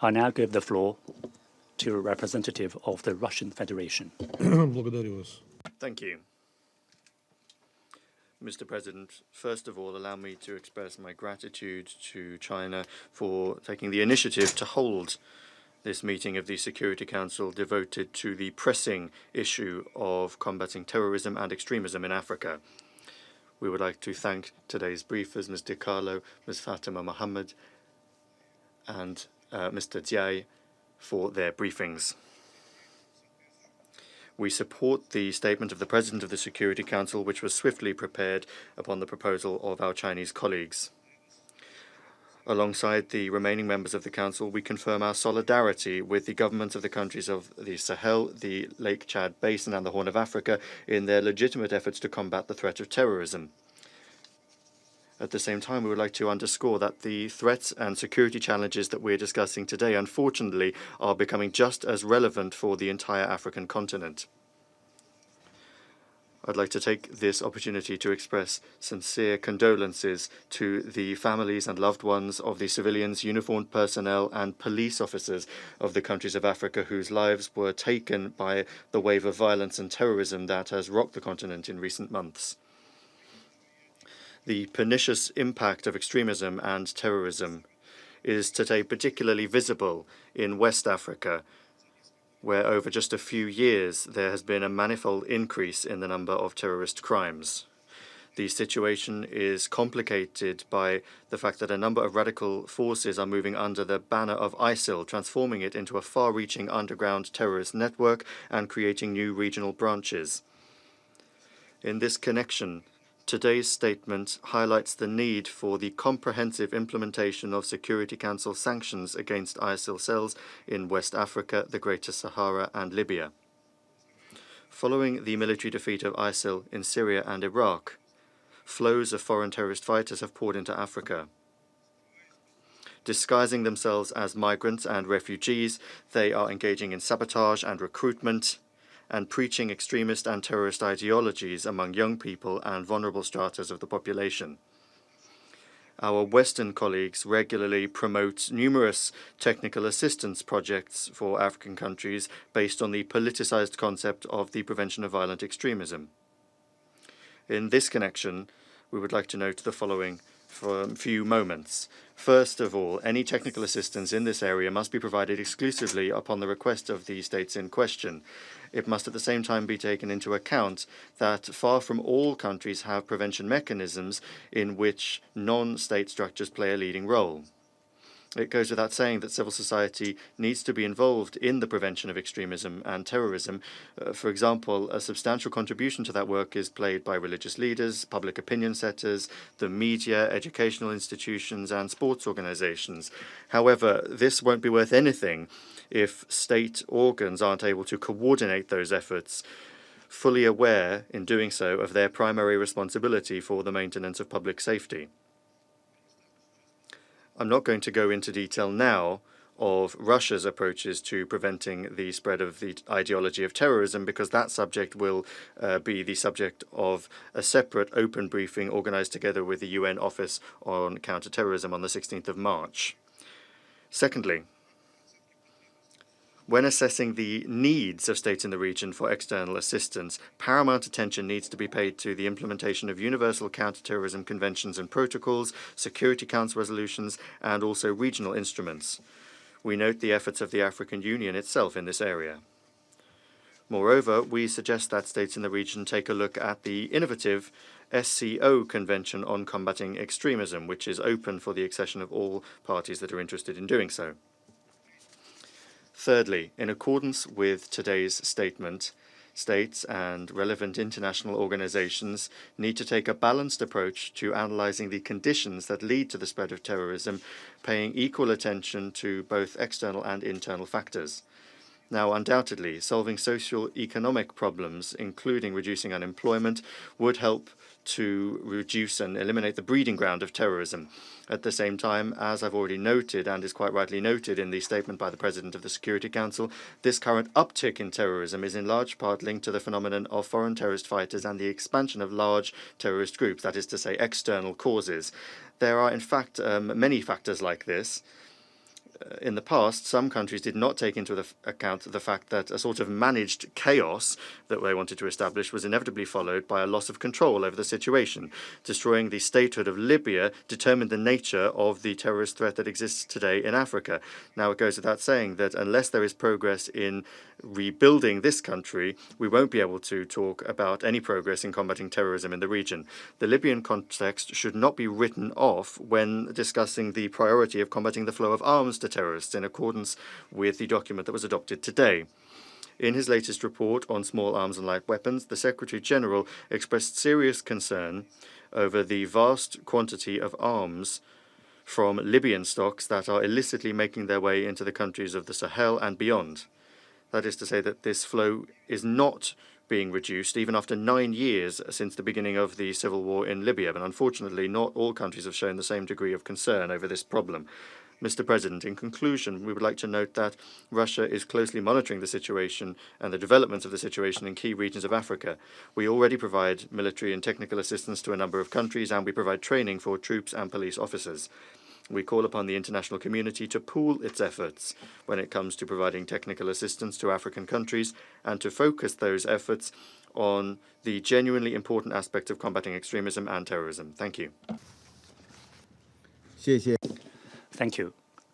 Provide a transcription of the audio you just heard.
I now give the floor to a representative of the Russian Federation. Thank you. Mr. President, first of all, allow me to express my gratitude to China for taking the initiative to hold this meeting of the Security Council devoted to the pressing issue of combating terrorism and extremism in Africa. We would like to thank today's briefers, Ms. Di Carlo, Ms. Fatima Mohammed, and Mr. Diaye for their briefings. We support the statement of the President of the Security Council, which was swiftly prepared upon the proposal of our Chinese colleagues. Alongside the remaining members of the Council, we confirm our solidarity with the governments of the countries of the Sahel, the Lake Chad Basin and the Horn of Africa in their legitimate efforts to combat the threat of terrorism. At the same time, we would like to underscore that the threats and security challenges that we're discussing today, unfortunately, are becoming just as relevant for the entire African continent. I'd like to take this opportunity to express sincere condolences to the families and loved ones of the civilians, uniformed personnel and police officers of the countries of Africa whose lives were taken by the wave of violence and terrorism that has rocked the continent in recent months. The pernicious impact of extremism and terrorism is today particularly visible in West Africa, where over just a few years there has been a manifold increase in the number of terrorist crimes. The situation is complicated by the fact that a number of radical forces are moving under the banner of ISIL, transforming it into a far-reaching underground terrorist network and creating new regional branches. In this connection, today's statement highlights the need for the comprehensive implementation of Security Council sanctions against ISIL cells in West Africa, the Greater Sahara and Libya. Following the military defeat of ISIL in Syria and Iraq, flows of foreign terrorist fighters have poured into Africa. Disguising themselves as migrants and refugees, they are engaging in sabotage and recruitment, and preaching extremist and terrorist ideologies among young people and vulnerable stratas of the population. Our Western colleagues regularly promote numerous technical assistance projects for African countries based on the politicized concept of the prevention of violent extremism. In this connection, we would like to note the following for a few moments. First of all, any technical assistance in this area must be provided exclusively upon the request of the states in question. It must at the same time be taken into account that far from all countries have prevention mechanisms in which non-state structures play a leading role. It goes without saying that civil society needs to be involved in the prevention of extremism and terrorism. For example, a substantial contribution to that work is played by religious leaders, public opinion setters, the media, educational institutions, and sports organizations. However, this won't be worth anything if state organs aren't able to coordinate those efforts, fully aware, in doing so, of their primary responsibility for the maintenance of public safety. I'm not going to go into detail now of Russia's approaches to preventing the spread of the ideology of terrorism, because that subject will be the subject of a separate open briefing organized together with the UN Office on Counterterrorism on the 16th of March. Secondly, when assessing the needs of states in the region for external assistance, paramount attention needs to be paid to the implementation of universal counterterrorism conventions and protocols, Security Council resolutions, and also regional instruments. We note the efforts of the African Union itself in this area. Moreover, we suggest that states in the region take a look at the innovative SCO Convention on Combating Extremism, which is open for the accession of all parties that are interested in doing so. Thirdly, in accordance with today's statement, states and relevant international organizations need to take a balanced approach to analyzing the conditions that lead to the spread of terrorism, paying equal attention to both external and internal factors. Now, undoubtedly, solving socio-economic problems, including reducing unemployment, would help to reduce and eliminate the breeding ground of terrorism. At the same time, as I've already noted, and is quite rightly noted in the statement by the President of the Security Council, this current uptick in terrorism is in large part linked to the phenomenon of foreign terrorist fighters and the expansion of large terrorist groups, that is to say, external causes. There are, in fact, many factors like this. in the past, some countries did not take into account the fact that a sort of managed chaos that they wanted to establish was inevitably followed by a loss of control over the situation. Destroying the statehood of Libya determined the nature of the terrorist threat that exists today in Africa. Now, it goes without saying that unless there is progress in rebuilding this country, we won't be able to talk about any progress in combating terrorism in the region. The Libyan context should not be written off when discussing the priority of combating the flow of arms to terrorists in accordance with the document that was adopted today. In his latest report on small arms and light weapons, the Secretary-General expressed serious concern over the vast quantity of arms from Libyan stocks that are illicitly making their way into the countries of the Sahel and beyond. That is to say that this flow is not being reduced even after 9 years since the beginning of the civil war in Libya. But unfortunately, not all countries have shown the same degree of concern over this problem. Mr. President, in conclusion, we would like to note that Russia is closely monitoring the situation and the developments of the situation in key regions of Africa. We already provide military and technical assistance to a number of countries, and we provide training for troops and police officers. We call upon the international community to pool its efforts when it comes to providing technical assistance to African countries and to focus those efforts on the genuinely important aspects of combating extremism and terrorism. Thank you. Thank you.